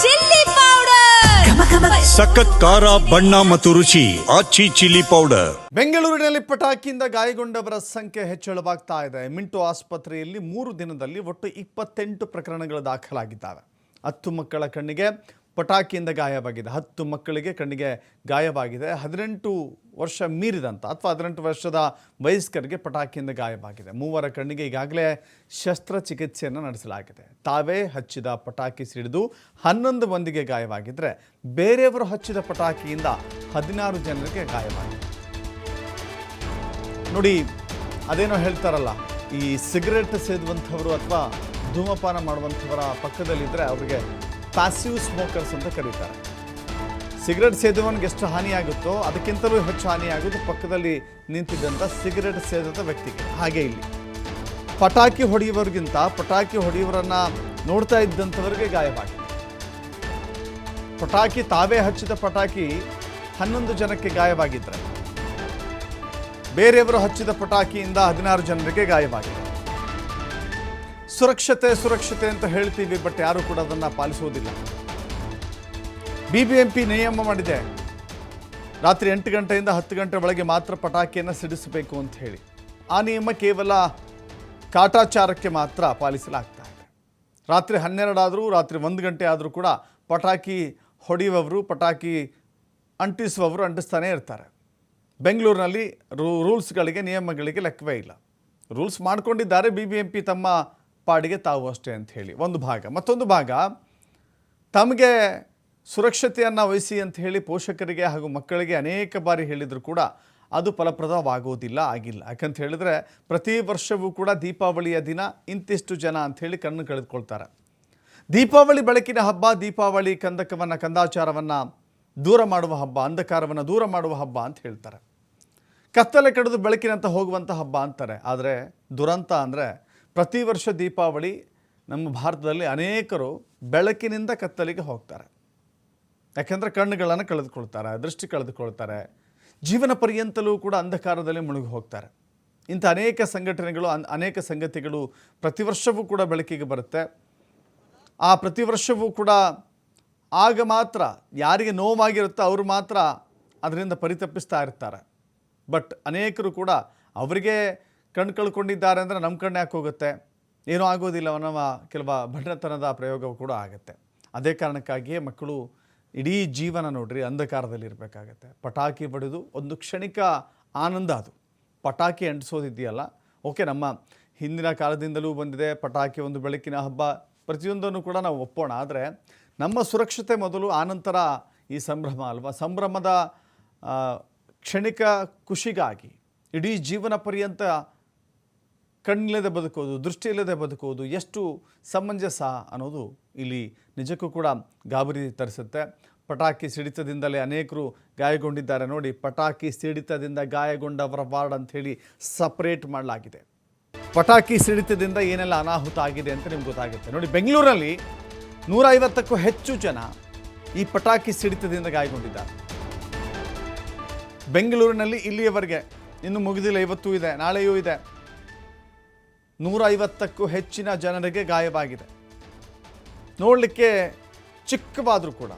Chilli powder ಸಖತ್ ಖಾರ ಬಣ್ಣ ಮತ್ತು ರುಚಿ ಆಚಿ ಚಿಲ್ಲಿ ಪೌಡರ್. ಬೆಂಗಳೂರಿನಲ್ಲಿ ಪಟಾಕಿಯಿಂದ ಗಾಯಗೊಂಡವರ ಸಂಖ್ಯೆ ಹೆಚ್ಚಳವಾಗ್ತಾ ಇದೆ. ಮಿಂಟೋ ಆಸ್ಪತ್ರೆಯಲ್ಲಿ 3 ದಿನದಲ್ಲಿ ಒಟ್ಟು 28 ಪ್ರಕರಣಗಳು ದಾಖಲಾಗಿದ್ದಾವೆ. 10 ಮಕ್ಕಳ ಕಣ್ಣಿಗೆ ಪಟಾಕಿಯಿಂದ ಗಾಯವಾಗಿದೆ. 10 ಮಕ್ಕಳಿಗೆ ಕಣ್ಣಿಗೆ ಗಾಯವಾಗಿದೆ. 18 ವರ್ಷ ಮೀರಿದಂಥ ಅಥವಾ 18 ವರ್ಷದ ವಯಸ್ಕರಿಗೆ ಪಟಾಕಿಯಿಂದ ಗಾಯವಾಗಿದೆ. 3 ಕಣ್ಣಿಗೆ ಈಗಾಗಲೇ ಶಸ್ತ್ರಚಿಕಿತ್ಸೆಯನ್ನು ನಡೆಸಲಾಗಿದೆ. ತಾವೇ ಹಚ್ಚಿದ ಪಟಾಕಿ ಸಿಡಿದು 11 ಮಂದಿಗೆ ಗಾಯವಾಗಿದ್ದರೆ ಬೇರೆಯವರು ಹಚ್ಚಿದ ಪಟಾಕಿಯಿಂದ 16 ಜನರಿಗೆ ಕಾಯವಾಗಿದೆ. ನೋಡಿ, ಅದೇನೋ ಹೇಳ್ತಾರಲ್ಲ, ಈ ಸಿಗರೆಟ್ ಸೇದುವಂಥವರು ಅಥವಾ ಧೂಮಪಾನ ಮಾಡುವಂಥವರ ಪಕ್ಕದಲ್ಲಿದ್ದರೆ ಅವರಿಗೆ ಪ್ಯಾಸಿವ್ ಸ್ಮೋಕರ್ಸ್ ಅಂತ ಕರೀತಾರೆ. ಸಿಗರೆಟ್ ಸೇದುವನಿಗೆ ಎಷ್ಟು ಹಾನಿಯಾಗುತ್ತೋ ಅದಕ್ಕಿಂತಲೂ ಹೆಚ್ಚು ಹಾನಿಯಾಗೋದು ಪಕ್ಕದಲ್ಲಿ ನಿಂತಿದ್ದಂಥ ಸಿಗರೆಟ್ ಸೇದದ ವ್ಯಕ್ತಿಗೆ. ಹಾಗೆ ಇಲ್ಲಿ ಪಟಾಕಿ ಹೊಡೆಯುವವರಿಗಿಂತ ಪಟಾಕಿ ಹೊಡೆಯುವರನ್ನು ನೋಡ್ತಾ ಇದ್ದಂಥವರಿಗೆ ಗಾಯವಾಗಿದೆ. ಪಟಾಕಿ ತಾವೇ ಹಚ್ಚಿದ ಪಟಾಕಿ 11 ಜನಕ್ಕೆ ಗಾಯವಾಗಿದ್ದರೆ ಬೇರೆಯವರು ಹಚ್ಚಿದ ಪಟಾಕಿಯಿಂದ 16 ಜನರಿಗೆ ಗಾಯವಾಗಿದೆ. ಸುರಕ್ಷತೆ ಅಂತ ಹೇಳ್ತೀವಿ, ಬಟ್ ಯಾರೂ ಕೂಡ ಅದನ್ನು ಪಾಲಿಸುವುದಿಲ್ಲ. BBMP ನಿಯಮ ಮಾಡಿದೆ, ರಾತ್ರಿ 8 ಗಂಟೆಯಿಂದ 10 ಗಂಟೆ ಒಳಗೆ ಮಾತ್ರ ಪಟಾಕಿಯನ್ನು ಸಿಡಿಸಬೇಕು ಅಂತ ಹೇಳಿ. ಆ ನಿಯಮ ಕೇವಲ ಕಾಟಾಚಾರಕ್ಕೆ ಮಾತ್ರ ಪಾಲಿಸಲಾಗ್ತಾ ಇದೆ. ರಾತ್ರಿ 12 ಆದರೂ, ರಾತ್ರಿ 1 ಗಂಟೆ ಆದರೂ ಕೂಡ ಪಟಾಕಿ ಹೊಡೆಯುವವರು, ಪಟಾಕಿ ಅಂಟಿಸುವವರು ಅಂಟಿಸ್ತಾನೆ ಇರ್ತಾರೆ. ಬೆಂಗಳೂರಿನಲ್ಲಿ ರೂಲ್ಸ್ಗಳಿಗೆ, ನಿಯಮಗಳಿಗೆ ಲೆಕ್ಕವೇ ಇಲ್ಲ. ರೂಲ್ಸ್ ಮಾಡ್ಕೊಂಡಿದ್ದಾರೆ BBMP ತಮ್ಮ ಪಾಡಿಗೆ ತಾವು ಅಷ್ಟೇ ಅಂತ ಹೇಳಿ ಒಂದು ಭಾಗ. ಮತ್ತೊಂದು ಭಾಗ, ತಮಗೆ ಸುರಕ್ಷತೆಯನ್ನು ವಹಿಸಿ ಅಂತ ಹೇಳಿ ಪೋಷಕರಿಗೆ ಹಾಗೂ ಮಕ್ಕಳಿಗೆ ಅನೇಕ ಬಾರಿ ಹೇಳಿದರೂ ಕೂಡ ಅದು ಫಲಪ್ರದವಾಗುವುದಿಲ್ಲ, ಆಗಿಲ್ಲ. ಯಾಕಂತ ಹೇಳಿದ್ರೆ ಪ್ರತಿ ವರ್ಷವೂ ಕೂಡ ದೀಪಾವಳಿಯ ದಿನ ಇಂತಿಷ್ಟು ಜನ ಅಂಥೇಳಿ ಕಣ್ಣು ಕಳೆದುಕೊಳ್ತಾರೆ. ದೀಪಾವಳಿ ಬೆಳಕಿನ ಹಬ್ಬ, ದೀಪಾವಳಿ ಕಂದಾಚಾರವನ್ನು ದೂರ ಮಾಡುವ ಹಬ್ಬ, ಅಂಧಕಾರವನ್ನು ದೂರ ಮಾಡುವ ಹಬ್ಬ ಅಂತ ಹೇಳ್ತಾರೆ. ಕತ್ತಲೆ ಕಡಿದು ಬೆಳಕಿನಂತ ಹೋಗುವಂಥ ಹಬ್ಬ ಅಂತಾರೆ. ಆದರೆ ದುರಂತ ಅಂದರೆ ಪ್ರತಿ ವರ್ಷ ದೀಪಾವಳಿ ನಮ್ಮ ಭಾರತದಲ್ಲಿ ಅನೇಕರು ಬೆಳಕಿನಿಂದ ಕತ್ತಲಿಗೆ ಹೋಗ್ತಾರೆ. ಯಾಕೆಂದರೆ ಕಣ್ಣುಗಳನ್ನು ಕಳೆದುಕೊಳ್ತಾರೆ, ದೃಷ್ಟಿ ಕಳೆದುಕೊಳ್ತಾರೆ, ಜೀವನ ಪರ್ಯಂತಲೂ ಕೂಡ ಅಂಧಕಾರದಲ್ಲಿ ಮುಳುಗಿ ಹೋಗ್ತಾರೆ. ಇಂಥ ಅನೇಕ ಸಂಘಟನೆಗಳು, ಅನೇಕ ಸಂಗತಿಗಳು ಪ್ರತಿ ವರ್ಷವೂ ಕೂಡ ಬೆಳಕಿಗೆ ಬರುತ್ತೆ. ಆ ಪ್ರತಿ ವರ್ಷವೂ ಕೂಡ ಆಗ ಮಾತ್ರ ಯಾರಿಗೆ ನೋವಾಗಿರುತ್ತೋ ಅವರು ಮಾತ್ರ ಅದರಿಂದ ಪರಿತಪ್ಪಿಸ್ತಾ ಇರ್ತಾರೆ. ಬಟ್ ಅನೇಕರು ಕೂಡ ಅವರಿಗೆ ಕಣ್ಣು ಕಳ್ಕೊಂಡಿದ್ದಾರೆ ಅಂದರೆ ನಮ್ಮ ಕಣ್ಣು ಯಾಕೆ ಹೋಗುತ್ತೆ, ಏನೂ ಆಗೋದಿಲ್ಲ ಅನ್ನೋ ಕೆಲವು ಭಂಡತನದ ಪ್ರಯೋಗ ಕೂಡ ಆಗುತ್ತೆ. ಅದೇ ಕಾರಣಕ್ಕಾಗಿಯೇ ಮಕ್ಕಳು ಇಡೀ ಜೀವನ ನೋಡ್ರಿ ಅಂಧಕಾರದಲ್ಲಿ ಇರಬೇಕಾಗತ್ತೆ. ಪಟಾಕಿ ಬಡಿದು ಒಂದು ಕ್ಷಣಿಕ ಆನಂದ, ಅದು ಪಟಾಕಿ ಅಂಟಿಸೋದಿದೆಯಲ್ಲ, ಓಕೆ, ನಮ್ಮ ಹಿಂದಿನ ಕಾಲದಿಂದಲೂ ಬಂದಿದೆ. ಪಟಾಕಿ ಒಂದು ಬೆಳಕಿನ ಹಬ್ಬ, ಪ್ರತಿಯೊಂದನ್ನು ಕೂಡ ನಾವು ಒಪ್ಪೋಣ. ಆದರೆ ನಮ್ಮ ಸುರಕ್ಷತೆ ಮೊದಲು, ಆನಂತರ ಈ ಸಂಭ್ರಮ ಅಲ್ವಾ. ಸಂಭ್ರಮದ ಕ್ಷಣಿಕ ಖುಷಿಗಾಗಿ ಇಡೀ ಜೀವನ ಪರ್ಯಂತ ಕಣ್ಣಿಲ್ಲದೆ ಬದುಕೋದು, ದೃಷ್ಟಿ ಇಲ್ಲದೆ ಬದುಕೋದು ಎಷ್ಟು ಸಮಂಜಸ ಅನ್ನೋದು ಇಲ್ಲಿ ನಿಜಕ್ಕೂ ಕೂಡ ಗಾಬರಿ ತರಿಸುತ್ತೆ. ಪಟಾಕಿ ಸಿಡಿತದಿಂದಲೇ ಅನೇಕರು ಗಾಯಗೊಂಡಿದ್ದಾರೆ. ನೋಡಿ, ಪಟಾಕಿ ಸಿಡಿತದಿಂದ ಗಾಯಗೊಂಡವರ ವಾರ್ಡ್ ಅಂಥೇಳಿ ಸಪ್ರೇಟ್ ಮಾಡಲಾಗಿದೆ. ಪಟಾಕಿ ಸಿಡಿತದಿಂದ ಏನೆಲ್ಲ ಅನಾಹುತ ಆಗಿದೆ ಅಂತ ನಿಮ್ಗೆ ಗೊತ್ತಾಗುತ್ತೆ. ನೋಡಿ, ಬೆಂಗಳೂರಲ್ಲಿ 150ಕ್ಕೂ ಹೆಚ್ಚು ಜನ ಈ ಪಟಾಕಿ ಸಿಡಿತದಿಂದ ಗಾಯಗೊಂಡಿದ್ದಾರೆ. ಬೆಂಗಳೂರಿನಲ್ಲಿ ಇಲ್ಲಿಯವರೆಗೆ ಇನ್ನೂ ಮುಗಿದಿಲ್ಲ, ಇವತ್ತೂ ಇದೆ, ನಾಳೆಯೂ ಇದೆ. 150ಕ್ಕೂ ಹೆಚ್ಚಿನ ಜನರಿಗೆ ಗಾಯವಾಗಿದೆ. ನೋಡಲಿಕ್ಕೆ ಚಿಕ್ಕವಾದರೂ ಕೂಡ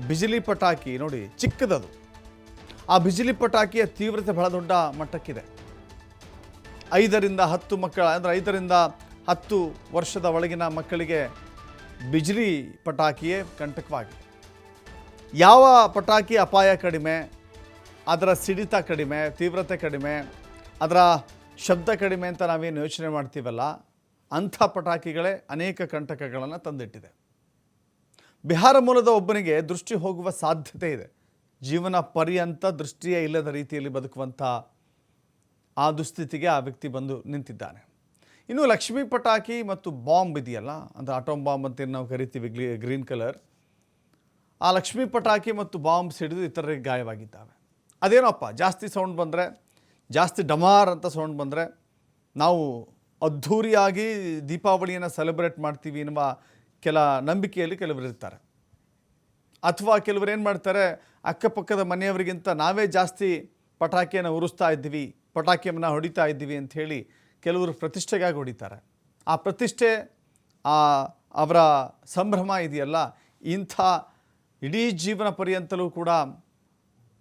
ಬಿಜಿಲಿ ಪಟಾಕಿ ನೋಡಿ, ಚಿಕ್ಕದದು. ಆ ಬಿಜಿಲಿ ಪಟಾಕಿಯ ತೀವ್ರತೆ ಬಹಳ ದೊಡ್ಡ ಮಟ್ಟಕ್ಕಿದೆ. 5ರಿಂದ 10 ಮಕ್ಕಳ, ಅಂದರೆ 5ರಿಂದ 10 ವರ್ಷದ ಒಳಗಿನ ಮಕ್ಕಳಿಗೆ ಬಿಜಿಲಿ ಪಟಾಕಿಯೇ ಕಂಟಕವಾಗಿದೆ. ಯಾವ ಪಟಾಕಿ ಅಪಾಯ ಕಡಿಮೆ, ಅದರ ಸಿಡಿತ ಕಡಿಮೆ, ತೀವ್ರತೆ ಕಡಿಮೆ, ಅದರ ಶಬ್ದ ಕಡಿಮೆ ಅಂತ ನಾವೇನು ಯೋಚನೆ ಮಾಡ್ತೀವಲ್ಲ, ಅಂಥ ಪಟಾಕಿಗಳೇ ಅನೇಕ ಕಂಟಕಗಳನ್ನು ತಂದಿಟ್ಟಿದೆ. ಬಿಹಾರ ಮೂಲದ ಒಬ್ಬನಿಗೆ ದೃಷ್ಟಿ ಹೋಗುವ ಸಾಧ್ಯತೆ ಇದೆ. ಜೀವನ ಪರ್ಯಂತ ದೃಷ್ಟಿಯೇ ಇಲ್ಲದ ರೀತಿಯಲ್ಲಿ ಬದುಕುವಂಥ ಆ ದುಸ್ಥಿತಿಗೆ ಆ ವ್ಯಕ್ತಿ ಬಂದು ನಿಂತಿದ್ದಾನೆ. ಇನ್ನು ಲಕ್ಷ್ಮೀ ಪಟಾಕಿ ಮತ್ತು ಬಾಂಬ್ ಇದೆಯಲ್ಲ, ಅಂದರೆ ಆಟೋಮ್ ಬಾಂಬ್ ಅಂತ ನಾವು ಕರಿತೀವಿ, ಗ್ರೀನ್ ಕಲರ್. ಆ ಲಕ್ಷ್ಮೀ ಪಟಾಕಿ ಮತ್ತು ಬಾಂಬ್ ಸಿಡಿದು ಇತರರಿಗೆ ಗಾಯವಾಗಿದ್ದಾವೆ. ಅದೇನಪ್ಪ, ಜಾಸ್ತಿ ಸೌಂಡ್ ಬಂದರೆ, ಜಾಸ್ತಿ ಡಮಾರ್ ಅಂತ ಸೌಂಡ್ ಬಂದರೆ ನಾವು ಅದ್ಧೂರಿಯಾಗಿ ದೀಪಾವಳಿಯನ್ನು ಸೆಲೆಬ್ರೇಟ್ ಮಾಡ್ತೀವಿ ಎನ್ನುವ ಕೆಲ ನಂಬಿಕೆಯಲ್ಲಿ ಕೆಲವರು ಇರ್ತಾರೆ. ಅಥವಾ ಕೆಲವರು ಏನು ಮಾಡ್ತಾರೆ, ಅಕ್ಕಪಕ್ಕದ ಮನೆಯವರಿಗಿಂತ ನಾವೇ ಜಾಸ್ತಿ ಪಟಾಕಿಯನ್ನು ಉರಿಸ್ತಾ ಇದ್ದೀವಿ, ಪಟಾಕಿಯನ್ನು ಹೊಡಿತಾ ಇದ್ದೀವಿ ಅಂಥೇಳಿ ಕೆಲವರು ಪ್ರತಿಷ್ಠೆಗಾಗಿ ಹೊಡಿತಾರೆ. ಆ ಪ್ರತಿಷ್ಠೆ, ಅವರ ಸಂಭ್ರಮ ಇದೆಯಲ್ಲ, ಇಂಥ ಇಡೀ ಜೀವನ ಪರ್ಯಂತಲೂ ಕೂಡ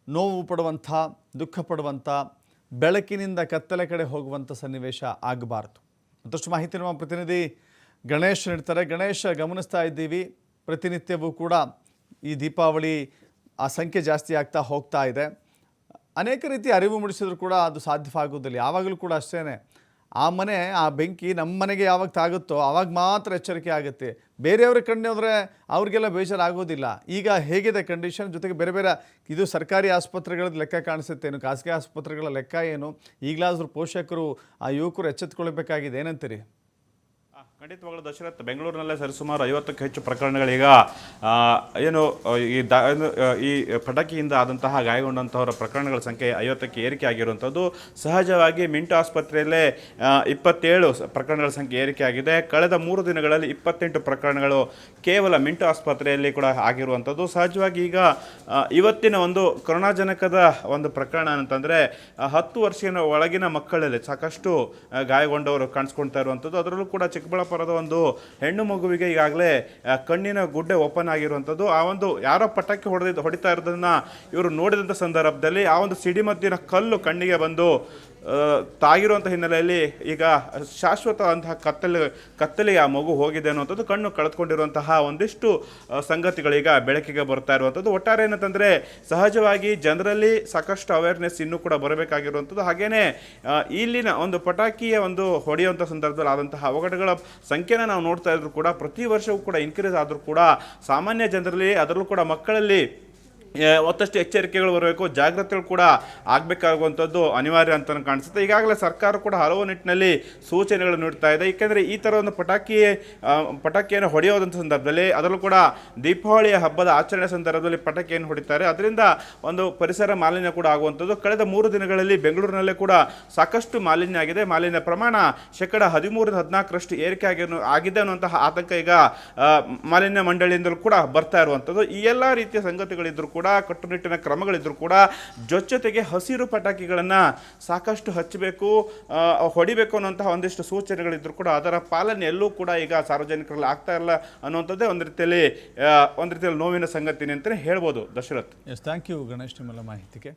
ನೋವು ಪಡುವಂಥ, ದುಃಖ ಪಡುವಂಥ, ಬೆಳಕಿನಿಂದ ಕತ್ತಲೆ ಕಡೆ ಹೋಗುವಂಥ ಸನ್ನಿವೇಶ ಆಗಬಾರ್ದು. ಮತ್ತಷ್ಟು ಮಾಹಿತಿ ನಮ್ಮ ಪ್ರತಿನಿಧಿ ಗಣೇಶ್ ನೀಡ್ತಾರೆ. ಗಣೇಶ್, ಗಮನಿಸ್ತಾ ಇದ್ದೀವಿ ಪ್ರತಿನಿತ್ಯವೂ ಕೂಡ ಈ ದೀಪಾವಳಿ ಆ ಸಂಖ್ಯೆ ಜಾಸ್ತಿ ಆಗ್ತಾ ಹೋಗ್ತಾ ಇದೆ. ಅನೇಕ ರೀತಿ ಅರಿವು ಮೂಡಿಸಿದ್ರು ಕೂಡ ಅದು ಸಾಧ್ಯವಾಗೋದಿಲ್ಲ. ಯಾವಾಗಲೂ ಕೂಡ ಅಷ್ಟೇ, ಆ ಮನೆ, ಆ ಬೆಂಕಿ ನಮ್ಮ ಮನೆಗೆ ಯಾವಾಗ ತಾಗುತ್ತೋ ಆವಾಗ ಮಾತ್ರ ಎಚ್ಚರಿಕೆ ಆಗುತ್ತೆ. ಬೇರೆಯವ್ರ ಕಣ್ಣು ಹೋದರೆ ಅವ್ರಿಗೆಲ್ಲ ಬೇಜಾರಾಗೋದಿಲ್ಲ. ಈಗ ಹೇಗಿದೆ ಕಂಡೀಷನ್? ಜೊತೆಗೆ ಬೇರೆ ಬೇರೆ ಇದು ಸರ್ಕಾರಿ ಆಸ್ಪತ್ರೆಗಳದ್ದು ಲೆಕ್ಕ ಕಾಣಿಸುತ್ತೇನು, ಖಾಸಗಿ ಆಸ್ಪತ್ರೆಗಳ ಲೆಕ್ಕ ಏನು? ಈಗಲಾದರೂ ಪೋಷಕರು, ಆ ಯುವಕರು ಎಚ್ಚೆತ್ತುಕೊಳ್ಬೇಕಾಗಿದೆ, ಏನಂತೀರಿ? ಖಂಡಿತವಾಗ್ಲೂ ದಶರಥ್, ಬೆಂಗಳೂರಿನಲ್ಲೇ ಸರಿಸುಮಾರು 50ಕ್ಕೂ ಹೆಚ್ಚು ಪ್ರಕರಣಗಳೀಗ ಈ ಪಟಾಕಿಯಿಂದ ಆದಂತಹ ಗಾಯಗೊಂಡಂತಹವರ ಪ್ರಕರಣಗಳ ಸಂಖ್ಯೆ 50ಕ್ಕೆ ಏರಿಕೆ ಆಗಿರುವಂಥದ್ದು. ಸಹಜವಾಗಿ ಮಿಂಟು ಆಸ್ಪತ್ರೆಯಲ್ಲೇ 27 ಪ್ರಕರಣಗಳ ಸಂಖ್ಯೆ ಏರಿಕೆ ಆಗಿದೆ. ಕಳೆದ 3 ದಿನಗಳಲ್ಲಿ 28 ಪ್ರಕರಣಗಳು ಕೇವಲ ಮಿಂಟು ಆಸ್ಪತ್ರೆಯಲ್ಲಿ ಕೂಡ ಆಗಿರುವಂಥದ್ದು. ಸಹಜವಾಗಿ ಈಗ ಇವತ್ತಿನ ಒಂದು ಕರುಣಾಜನಕದ ಒಂದು ಪ್ರಕರಣ ಅಂತಂದರೆ 10 ವರ್ಷದ ಒಳಗಿನ ಮಕ್ಕಳಲ್ಲಿ ಸಾಕಷ್ಟು ಗಾಯಗೊಂಡವರು ಕಾಣಿಸ್ಕೊಳ್ತಾ ಇರುವಂಥದ್ದು. ಅದರಲ್ಲೂ ಕೂಡ ಚಿಕ್ಕಬಳ್ಳಾಪುರದ ಒಂದು ಹೆಣ್ಣು ಮಗುವಿಗೆ ಈಗಾಗಲೇ ಕಣ್ಣಿನ ಗುಡ್ಡೆ ಓಪನ್ ಆಗಿರುವಂಥದ್ದು. ಆ ಒಂದು ಯಾರೋ ಪಟಾಕಿ ಹೊಡಿತಾ ಇರೋದನ್ನ ಇವರು ನೋಡಿದಂಥ ಸಂದರ್ಭದಲ್ಲಿ ಆ ಒಂದು ಸಿಡಿಮದ್ದಿನ ಕಲ್ಲು ಕಣ್ಣಿಗೆ ಬಂದು ತಾಗಿರುವಂಥ ಹಿನ್ನೆಲೆಯಲ್ಲಿ ಈಗ ಶಾಶ್ವತ ಅಂತಹ ಕತ್ತಲಿಗೆ ಆ ಮಗು ಹೋಗಿದೆ ಅನ್ನುವಂಥದ್ದು, ಕಣ್ಣು ಕಳೆದುಕೊಂಡಿರುವಂತಹ ಒಂದಿಷ್ಟು ಸಂಗತಿಗಳೀಗ ಬೆಳಕಿಗೆ ಬರ್ತಾ ಇರುವಂಥದ್ದು. ಒಟ್ಟಾರೆ ಏನಂತಂದರೆ ಸಹಜವಾಗಿ ಜನರಲ್ಲಿ ಸಾಕಷ್ಟು ಅವೇರ್ನೆಸ್ ಇನ್ನೂ ಕೂಡ ಬರಬೇಕಾಗಿರುವಂಥದ್ದು. ಹಾಗೆಯೇ ಇಲ್ಲಿನ ಒಂದು ಪಟಾಕಿಯ ಒಂದು ಹೊಡೆಯುವಂಥ ಸಂದರ್ಭದಲ್ಲಿ ಆದಂತಹ ಅವಘಡಗಳ ಸಂಖ್ಯೆನ ನಾವು ನೋಡ್ತಾ ಇದ್ರು ಕೂಡ ಪ್ರತಿ ವರ್ಷವೂ ಕೂಡ ಇನ್ಕ್ರೀಸ್ ಆದರೂ ಕೂಡ ಸಾಮಾನ್ಯ ಜನರಲ್ಲಿ, ಅದರಲ್ಲೂ ಕೂಡ ಮಕ್ಕಳಲ್ಲಿ ಮತ್ತಷ್ಟು ಎಚ್ಚರಿಕೆಗಳು ಬರಬೇಕು, ಜಾಗ್ರತೆಗಳು ಕೂಡ ಆಗಬೇಕಾಗುವಂಥದ್ದು ಅನಿವಾರ್ಯ ಅಂತ ಕಾಣಿಸುತ್ತೆ. ಈಗಾಗಲೇ ಸರ್ಕಾರ ಕೂಡ ಹಲವು ನಿಟ್ಟಿನಲ್ಲಿ ಸೂಚನೆಗಳು ನೀಡ್ತಾ ಇದೆ. ಏಕೆಂದರೆ ಈ ಥರ ಒಂದು ಪಟಾಕಿಯನ್ನು ಹೊಡೆಯೋದಂಥ ಸಂದರ್ಭದಲ್ಲಿ, ಅದರಲ್ಲೂ ಕೂಡ ದೀಪಾವಳಿಯ ಹಬ್ಬದ ಆಚರಣೆ ಸಂದರ್ಭದಲ್ಲಿ ಪಟಾಕಿಯನ್ನು ಹೊಡಿತಾರೆ, ಅದರಿಂದ ಒಂದು ಪರಿಸರ ಮಾಲಿನ್ಯ ಕೂಡ ಆಗುವಂಥದ್ದು. ಕಳೆದ 3 ದಿನಗಳಲ್ಲಿ ಬೆಂಗಳೂರಿನಲ್ಲೇ ಕೂಡ ಸಾಕಷ್ಟು ಮಾಲಿನ್ಯ ಆಗಿದೆ. ಮಾಲಿನ್ಯ ಪ್ರಮಾಣ 13-14% ಏರಿಕೆ ಆಗಿದೆ ಅನ್ನುವಂತಹ ಆತಂಕ ಈಗ ಮಾಲಿನ್ಯ ಮಂಡಳಿಯಿಂದಲೂ ಕೂಡ ಬರ್ತಾ ಇರುವಂಥದ್ದು. ಈ ಎಲ್ಲ ರೀತಿಯ ಸಂಗತಿಗಳಿದ್ದರೂ ಕೂಡ, ಕಟ್ಟುನಿಟ್ಟಿನ ಕ್ರಮಗಳಿದ್ರೂ ಕೂಡ ಜೊತೆಗೆ ಹಸಿರು ಪಟಾಕಿಗಳನ್ನು ಸಾಕಷ್ಟು ಹಚ್ಚಬೇಕು, ಹೊಡಿಬೇಕು ಅನ್ನುವಂತಹ ಒಂದಿಷ್ಟು ಸೂಚನೆಗಳಿದ್ರೂ ಕೂಡ ಅದರ ಪಾಲನೆ ಎಲ್ಲೂ ಕೂಡ ಈಗ ಸಾರ್ವಜನಿಕರಲ್ಲಿ ಆಗ್ತಾ ಇಲ್ಲ ಅನ್ನುವಂಥದ್ದೇ ಒಂದು ರೀತಿಯಲ್ಲಿ ನೋವಿನ ಸಂಗತಿನೇ ಅಂತಲೇ ಹೇಳ್ಬೋದು. ದಶರಥ್, ಥ್ಯಾಂಕ್ ಯು ಗಣೇಶ್, ನಿಮ್ಮೆಲ್ಲ ಮಾಹಿತಿಗೆ.